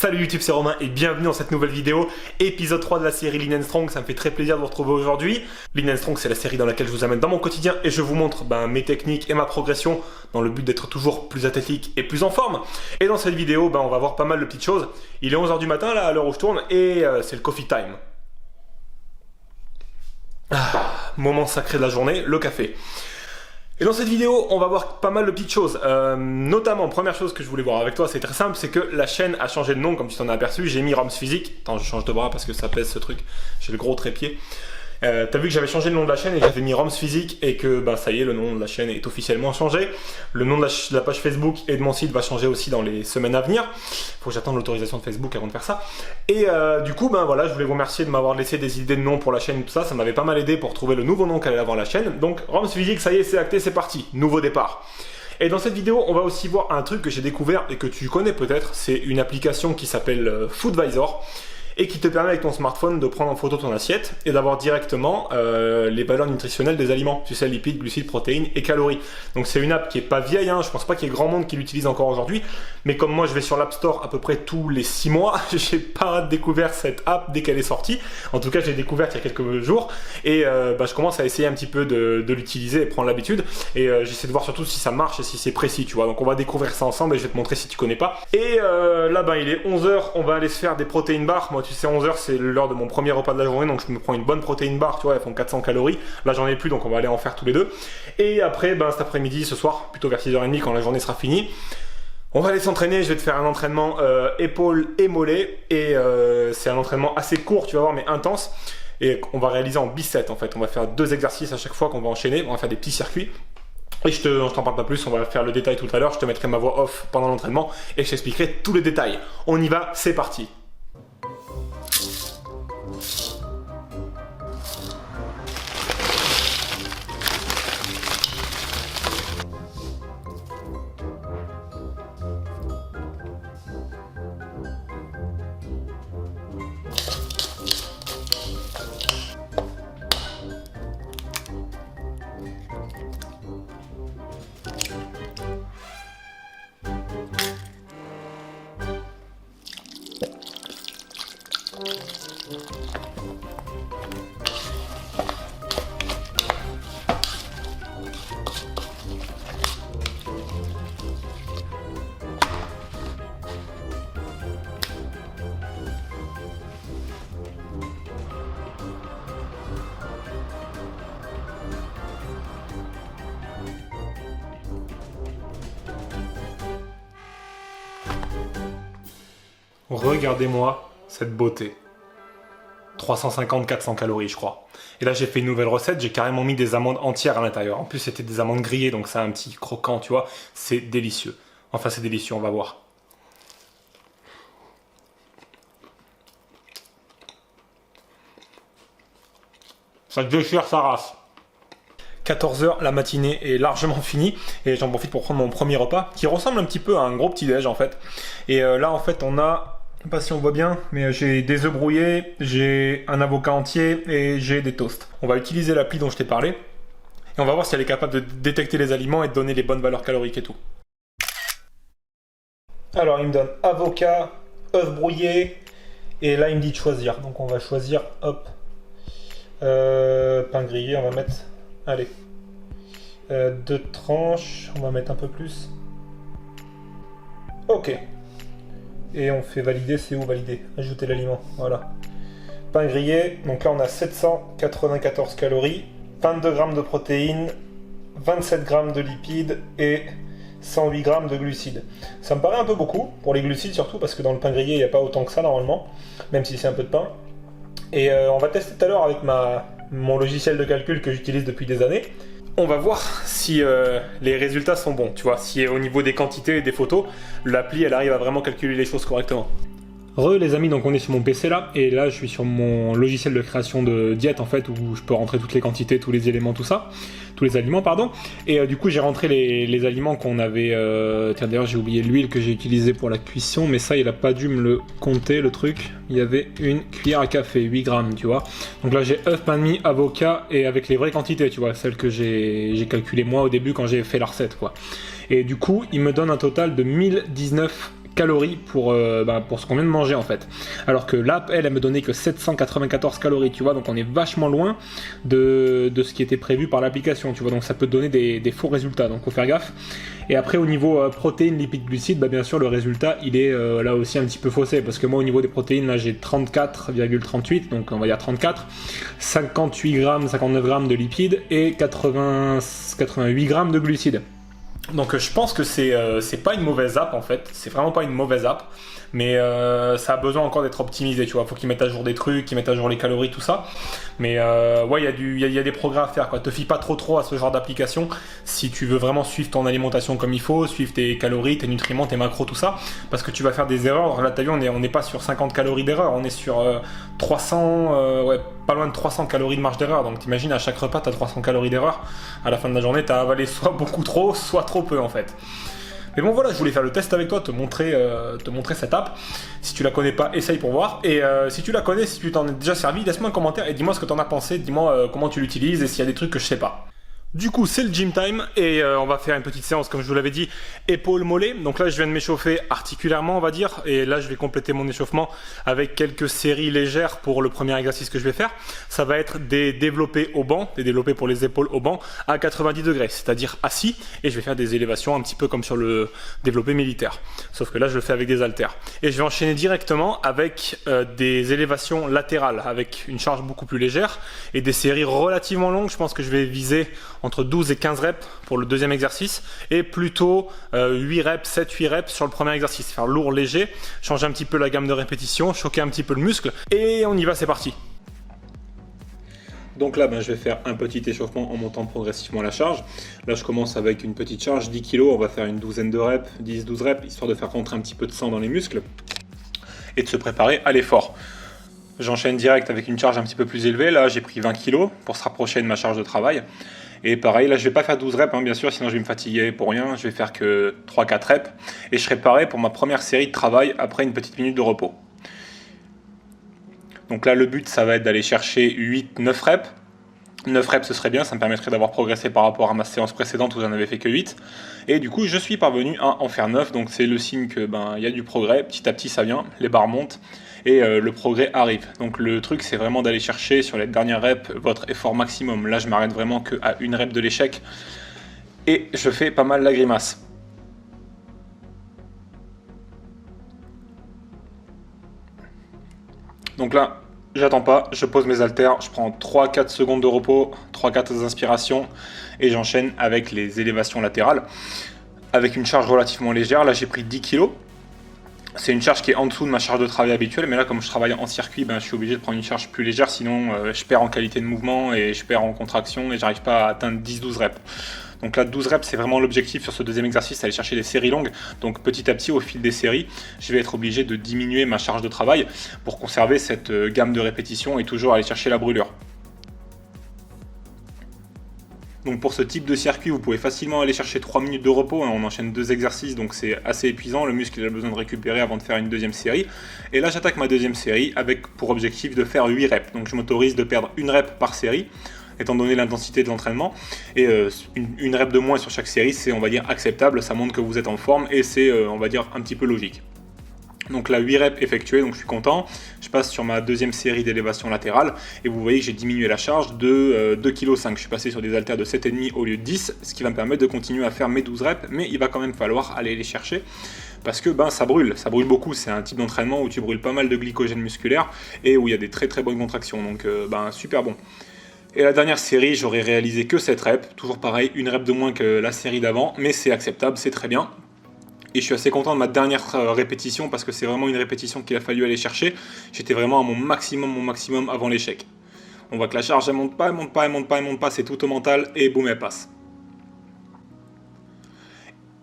Salut YouTube, c'est Romain et bienvenue dans cette nouvelle vidéo, épisode 3 de la série Lean & Strong. Ça me fait très plaisir de vous retrouver aujourd'hui. Lean & Strong, c'est la série dans laquelle je vous amène dans mon quotidien et je vous montre mes techniques et ma progression dans le but d'être toujours plus athlétique et plus en forme. Et dans cette vidéo, on va voir pas mal de petites choses. Il est 11 h du matin là, à l'heure où je tourne, et c'est le coffee time. Moment sacré de la journée, le café. Et dans cette vidéo, on va voir pas mal de petites choses. Notamment, première chose que je voulais voir avec toi, c'est très simple, c'est que la chaîne a changé de nom, comme tu t'en as aperçu. J'ai mis Roms Physique. Attends, je change de bras parce que ça pèse ce truc. J'ai le gros trépied. T'as vu que j'avais changé le nom de la chaîne et j'avais mis Roms Physique et que ça y est, le nom de la chaîne est officiellement changé. Le nom de la page Facebook et de mon site va changer aussi dans les semaines à venir. Faut que j'attende l'autorisation de Facebook avant de faire ça. Et du coup, voilà, je voulais vous remercier de m'avoir laissé des idées de noms pour la chaîne et tout ça. Ça m'avait pas mal aidé pour trouver le nouveau nom qu'allait avoir la chaîne. Donc Roms Physique, ça y est, c'est acté, c'est parti. Nouveau départ. Et dans cette vidéo, on va aussi voir un truc que j'ai découvert et que tu connais peut-être. C'est une application qui s'appelle Foodvisor et qui te permet avec ton smartphone de prendre en photo ton assiette et d'avoir directement les valeurs nutritionnelles des aliments. Tu sais, lipides, glucides, protéines et calories. Donc c'est une app qui est pas vieille, je pense pas qu'il y ait grand monde qui l'utilise encore aujourd'hui, mais comme moi je vais sur l'App Store à peu près tous les 6 mois, j'ai pas découvert cette app dès qu'elle est sortie. En tout cas, j'ai découvert il y a quelques jours et je commence à essayer un petit peu de l'utiliser et prendre l'habitude, et j'essaie de voir surtout si ça marche et si c'est précis, tu vois. Donc on va découvrir ça ensemble et je vais te montrer si tu connais pas. Et là il est 11 h, on va aller se faire des protéines bars. Moi tu sais, 11 h c'est l'heure de mon premier repas de la journée, donc je me prends une bonne protéine bar, tu vois, elles font 400 calories. Là j'en ai plus, donc on va aller en faire tous les deux. Et après, cet après-midi, ce soir, plutôt vers 6 h 30 quand la journée sera finie, on va aller s'entraîner. Je vais te faire un entraînement épaules et mollets, et c'est un entraînement assez court, tu vas voir, mais intense. Et on va réaliser en biceps en fait. On va faire 2 exercices à chaque fois qu'on va enchaîner, on va faire des petits circuits. Et je t'en parle pas plus, on va faire le détail tout à l'heure. Je te mettrai ma voix off pendant l'entraînement et je t'expliquerai tous les détails. On y va, c'est parti. Regardez-moi cette beauté. 350-400 calories, je crois. Et là, j'ai fait une nouvelle recette, j'ai carrément mis des amandes entières à l'intérieur. En plus, c'était des amandes grillées, donc ça a un petit croquant, tu vois. C'est délicieux. Enfin, c'est délicieux, on va voir. Ça déchire sa race. 14 h, la matinée est largement finie et j'en profite pour prendre mon premier repas qui ressemble un petit peu à un gros petit déj en fait. Et là en fait on a, je sais pas si on voit bien, mais j'ai des œufs brouillés, j'ai un avocat entier et j'ai des toasts. On va utiliser l'appli dont je t'ai parlé et on va voir si elle est capable de détecter les aliments et de donner les bonnes valeurs caloriques et tout. Alors il me donne avocat, œufs brouillés et là il me dit de choisir. Donc on va choisir, hop, pain grillé, on va mettre... Allez, 2 tranches, on va mettre un peu plus. Ok. Et on fait valider, c'est où valider? Ajouter l'aliment, voilà. Pain grillé, donc là on a 794 calories, 22 g de protéines, 27 g de lipides et 108 g de glucides. Ça me paraît un peu beaucoup, pour les glucides surtout, parce que dans le pain grillé il n'y a pas autant que ça normalement, même si c'est un peu de pain. Et on va tester tout à l'heure avec mon logiciel de calcul que j'utilise depuis des années. On va voir si les résultats sont bons, tu vois, si au niveau des quantités et des photos, l'appli elle arrive à vraiment calculer les choses correctement. Les amis, donc on est sur mon PC là, et là je suis sur mon logiciel de création de diète en fait, où je peux rentrer toutes les quantités, tous les éléments, tout ça, tous les aliments pardon, et du coup j'ai rentré les aliments qu'on avait, tiens d'ailleurs j'ai oublié l'huile que j'ai utilisée pour la cuisson, mais ça il a pas dû me le compter le truc, il y avait une cuillère à café, 8 grammes tu vois, donc là j'ai œuf, pain de mie, avocat, et avec les vraies quantités tu vois, celles que j'ai calculées moi au début quand j'ai fait la recette quoi, et du coup il me donne un total de 1019 calories pour ce qu'on vient de manger en fait. Alors que l'app, elle me donnait que 794 calories, tu vois, donc on est vachement loin de ce qui était prévu par l'application, tu vois, donc ça peut donner des faux résultats, donc faut faire gaffe. Et après au niveau protéines, lipides, glucides, bien sûr le résultat il est là aussi un petit peu faussé, parce que moi au niveau des protéines, là j'ai 34,38, donc on va dire 34, 58 grammes, 59 grammes de lipides et 88 grammes de glucides. Donc je pense que c'est pas une mauvaise app en fait, c'est vraiment pas une mauvaise app, mais ça a besoin encore d'être optimisé, tu vois, faut qu'ils mettent à jour des trucs, qu'ils mettent à jour les calories, tout ça, mais ouais, il y a des progrès à faire, quoi. Te fie pas trop à ce genre d'application si tu veux vraiment suivre ton alimentation comme il faut, suivre tes calories, tes nutriments, tes macros, tout ça, parce que tu vas faire des erreurs. Là t'as vu, on n'est pas sur 50 calories d'erreur, on est sur 300, ouais, pas loin de 300 calories de marge d'erreur, donc t'imagines à chaque repas t'as 300 calories d'erreur, à la fin de la journée t'as avalé soit beaucoup trop, soit trop peu en fait. Mais bon voilà, je voulais faire le test avec toi, te montrer cette app. Si tu la connais pas, essaye pour voir. Et si tu la connais, si tu t'en es déjà servi, laisse-moi un commentaire et dis-moi ce que t'en as pensé, dis-moi comment tu l'utilises et s'il y a des trucs que je sais pas. Du coup, c'est le gym time et on va faire une petite séance, comme je vous l'avais dit, épaule-mollet. Donc là, je viens de m'échauffer articulairement, on va dire. Et là, je vais compléter mon échauffement avec quelques séries légères pour le premier exercice que je vais faire. Ça va être des développés au banc, des développés pour les épaules au banc à 90 degrés, c'est-à-dire assis. Et je vais faire des élévations un petit peu comme sur le développé militaire. Sauf que là, je le fais avec des haltères. Et je vais enchaîner directement avec des élévations latérales, avec une charge beaucoup plus légère et des séries relativement longues. Je pense que je vais viser entre 12 et 15 reps pour le deuxième exercice et plutôt 8 reps, 7-8 reps sur le premier exercice. Faire lourd, léger, changer un petit peu la gamme de répétitions, choquer un petit peu le muscle et on y va, c'est parti. Donc là, je vais faire un petit échauffement en montant progressivement la charge. Là, je commence avec une petite charge, 10 kg, on va faire une douzaine de reps, 10-12 reps, histoire de faire rentrer un petit peu de sang dans les muscles et de se préparer à l'effort. J'enchaîne direct avec une charge un petit peu plus élevée. Là, j'ai pris 20 kg pour se rapprocher de ma charge de travail. Et pareil, là je vais pas faire 12 reps, bien sûr, sinon je vais me fatiguer pour rien. Je vais faire que 3-4 reps. Et je serai paré pour ma première série de travail après une petite minute de repos. Donc là, le but, ça va être d'aller chercher 8-9 reps. 9 reps, ce serait bien, ça me permettrait d'avoir progressé par rapport à ma séance précédente où j'en avais fait que 8. Et du coup, je suis parvenu à en faire 9, donc c'est le signe que y a du progrès. Petit à petit, ça vient, les barres montent. Et le progrès arrive. Donc le truc, c'est vraiment d'aller chercher sur les dernières reps votre effort maximum. Là, je m'arrête vraiment qu'à une rep de l'échec et je fais pas mal la grimace. Donc là, j'attends pas, je pose mes haltères, je prends 3-4 secondes de repos, 3-4 inspirations et j'enchaîne avec les élévations latérales avec une charge relativement légère. Là, j'ai pris 10 kg. C'est une charge qui est en dessous de ma charge de travail habituelle, mais là comme je travaille en circuit, je suis obligé de prendre une charge plus légère, sinon je perds en qualité de mouvement et je perds en contraction et j'arrive pas à atteindre 10-12 reps. Donc là 12 reps c'est vraiment l'objectif sur ce deuxième exercice, c'est aller chercher des séries longues. Donc petit à petit au fil des séries, je vais être obligé de diminuer ma charge de travail pour conserver cette gamme de répétitions et toujours aller chercher la brûlure. Donc pour ce type de circuit, vous pouvez facilement aller chercher 3 minutes de repos, on enchaîne 2 exercices, donc c'est assez épuisant, le muscle a besoin de récupérer avant de faire une deuxième série. Et là j'attaque ma deuxième série avec pour objectif de faire 8 reps, donc je m'autorise de perdre une rep par série, étant donné l'intensité de l'entraînement, et une rep de moins sur chaque série, c'est on va dire acceptable, ça montre que vous êtes en forme et c'est on va dire un petit peu logique. Donc là 8 reps effectués, donc je suis content. Je passe sur ma deuxième série d'élévation latérale et vous voyez que j'ai diminué la charge de 2,5 kg. Je suis passé sur des haltères de 7,5 au lieu de 10, ce qui va me permettre de continuer à faire mes 12 reps, mais il va quand même falloir aller les chercher parce que ça brûle beaucoup. C'est un type d'entraînement où tu brûles pas mal de glycogène musculaire et où il y a des très très bonnes contractions, donc super bon. Et la dernière série, j'aurais réalisé que 7 reps, toujours pareil, une rep de moins que la série d'avant, mais c'est acceptable, c'est très bien. Et je suis assez content de ma dernière répétition parce que c'est vraiment une répétition qu'il a fallu aller chercher. J'étais vraiment à mon maximum avant l'échec. On voit que la charge elle monte pas, c'est tout au mental et boum, elle passe.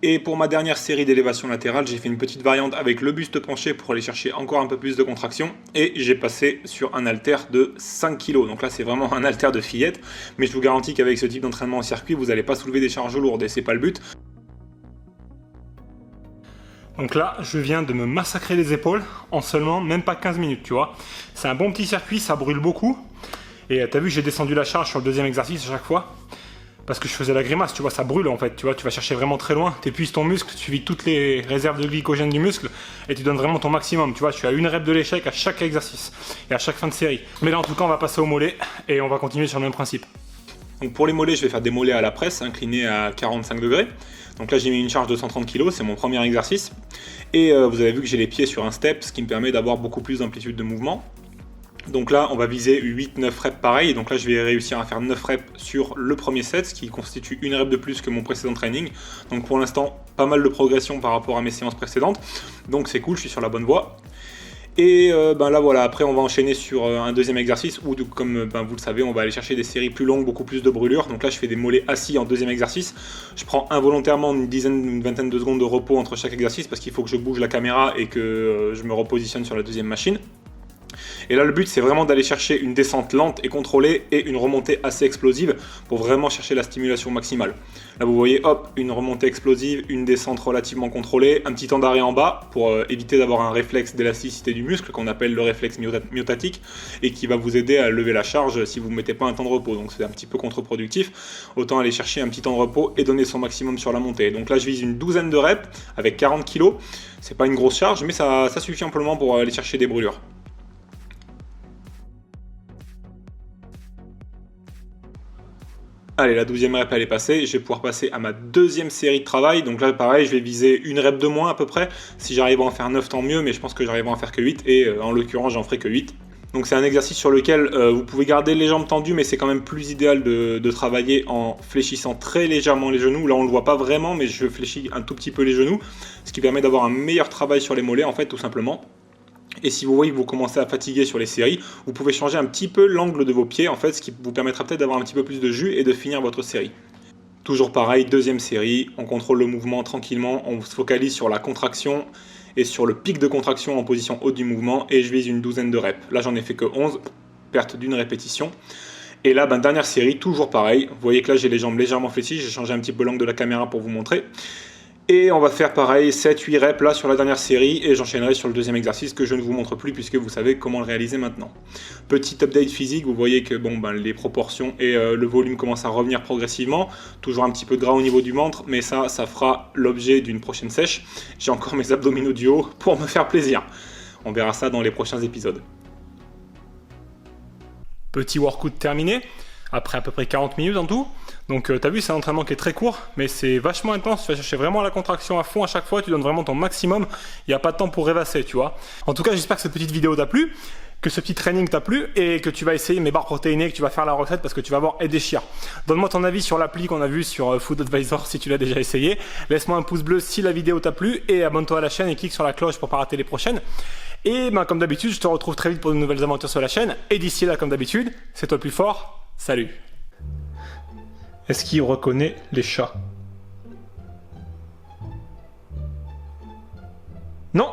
Et pour ma dernière série d'élévation latérale, j'ai fait une petite variante avec le buste penché pour aller chercher encore un peu plus de contraction. Et j'ai passé sur un haltère de 5 kg. Donc là, c'est vraiment un haltère de fillette. Mais je vous garantis qu'avec ce type d'entraînement en circuit, vous n'allez pas soulever des charges lourdes et c'est pas le but. Donc là, je viens de me massacrer les épaules en seulement même pas 15 minutes, tu vois. C'est un bon petit circuit, ça brûle beaucoup. Et t'as vu, j'ai descendu la charge sur le deuxième exercice à chaque fois. parce que je faisais la grimace, tu vois, ça brûle en fait, tu vois, tu vas chercher vraiment très loin, tu épuises ton muscle, tu vides toutes les réserves de glycogène du muscle et tu donnes vraiment ton maximum, tu vois, je suis à une rep de l'échec à chaque exercice et à chaque fin de série. Mais là en tout cas on va passer au mollet et on va continuer sur le même principe. Donc pour les mollets, je vais faire des mollets à la presse, inclinés à 45 degrés. Donc là j'ai mis une charge de 130 kg, c'est mon premier exercice. Et vous avez vu que j'ai les pieds sur un step, ce qui me permet d'avoir beaucoup plus d'amplitude de mouvement. Donc là on va viser 8-9 reps pareil, donc là je vais réussir à faire 9 reps sur le premier set, ce qui constitue une rep de plus que mon précédent training. Donc pour l'instant pas mal de progression par rapport à mes séances précédentes, donc c'est cool, je suis sur la bonne voie. Et là voilà, après on va enchaîner sur un deuxième exercice où comme vous le savez on va aller chercher des séries plus longues, beaucoup plus de brûlure. Donc là je fais des mollets assis en deuxième exercice. Je prends involontairement une vingtaine de secondes de repos entre chaque exercice parce qu'il faut que je bouge la caméra et que je me repositionne sur la deuxième machine. Et là le but c'est vraiment d'aller chercher une descente lente et contrôlée et une remontée assez explosive pour vraiment chercher la stimulation maximale. Là vous voyez, hop, une remontée explosive, une descente relativement contrôlée, un petit temps d'arrêt en bas pour éviter d'avoir un réflexe d'élasticité du muscle qu'on appelle le réflexe myotatique et qui va vous aider à lever la charge si vous ne mettez pas un temps de repos. Donc c'est un petit peu contre-productif, autant aller chercher un petit temps de repos et donner son maximum sur la montée. Donc là je vise une douzaine de reps avec 40 kg, c'est pas une grosse charge mais ça suffit amplement pour aller chercher des brûlures. Allez, la 12e rep elle est passée, je vais pouvoir passer à ma deuxième série de travail. Donc là pareil, je vais viser une rep de moins à peu près. Si j'arrive à en faire 9 tant mieux, mais je pense que j'arriverai à en faire que 8 et en l'occurrence j'en ferai que 8. Donc c'est un exercice sur lequel vous pouvez garder les jambes tendues, mais c'est quand même plus idéal de travailler en fléchissant très légèrement les genoux. Là on le voit pas vraiment, mais je fléchis un tout petit peu les genoux, ce qui permet d'avoir un meilleur travail sur les mollets en fait tout simplement. Et si vous voyez que vous commencez à fatiguer sur les séries, vous pouvez changer un petit peu l'angle de vos pieds, en fait, ce qui vous permettra peut-être d'avoir un petit peu plus de jus et de finir votre série. Toujours pareil, deuxième série, on contrôle le mouvement tranquillement, on se focalise sur la contraction et sur le pic de contraction en position haute du mouvement, et je vise une douzaine de reps. Là j'en ai fait que 11, perte d'une répétition. Et là, dernière série, toujours pareil, vous voyez que là j'ai les jambes légèrement fléchies, j'ai changé un petit peu l'angle de la caméra pour vous montrer. Et on va faire pareil, 7-8 reps là sur la dernière série et j'enchaînerai sur le deuxième exercice que je ne vous montre plus puisque vous savez comment le réaliser maintenant. Petit update physique, vous voyez que les proportions et le volume commencent à revenir progressivement. Toujours un petit peu de gras au niveau du ventre, mais ça fera l'objet d'une prochaine sèche. J'ai encore mes abdominaux du haut pour me faire plaisir. On verra ça dans les prochains épisodes. Petit workout terminé, après à peu près 40 minutes en tout. Donc t'as vu, c'est un entraînement qui est très court, mais c'est vachement intense, tu vas chercher vraiment la contraction à fond à chaque fois, tu donnes vraiment ton maximum, il n'y a pas de temps pour rêvasser, tu vois. En tout cas, j'espère que cette petite vidéo t'a plu, que ce petit training t'a plu et que tu vas essayer mes barres protéinées, que tu vas faire la recette parce que tu vas voir, elle déchire. Donne-moi ton avis sur l'appli qu'on a vu sur Food Advisor si tu l'as déjà essayé. Laisse-moi un pouce bleu si la vidéo t'a plu et abonne-toi à la chaîne et clique sur la cloche pour ne pas rater les prochaines. Et comme d'habitude, je te retrouve très vite pour de nouvelles aventures sur la chaîne. Et d'ici là, comme d'habitude, c'est toi le plus fort. Salut! Est-ce qu'il reconnaît les chats? Non!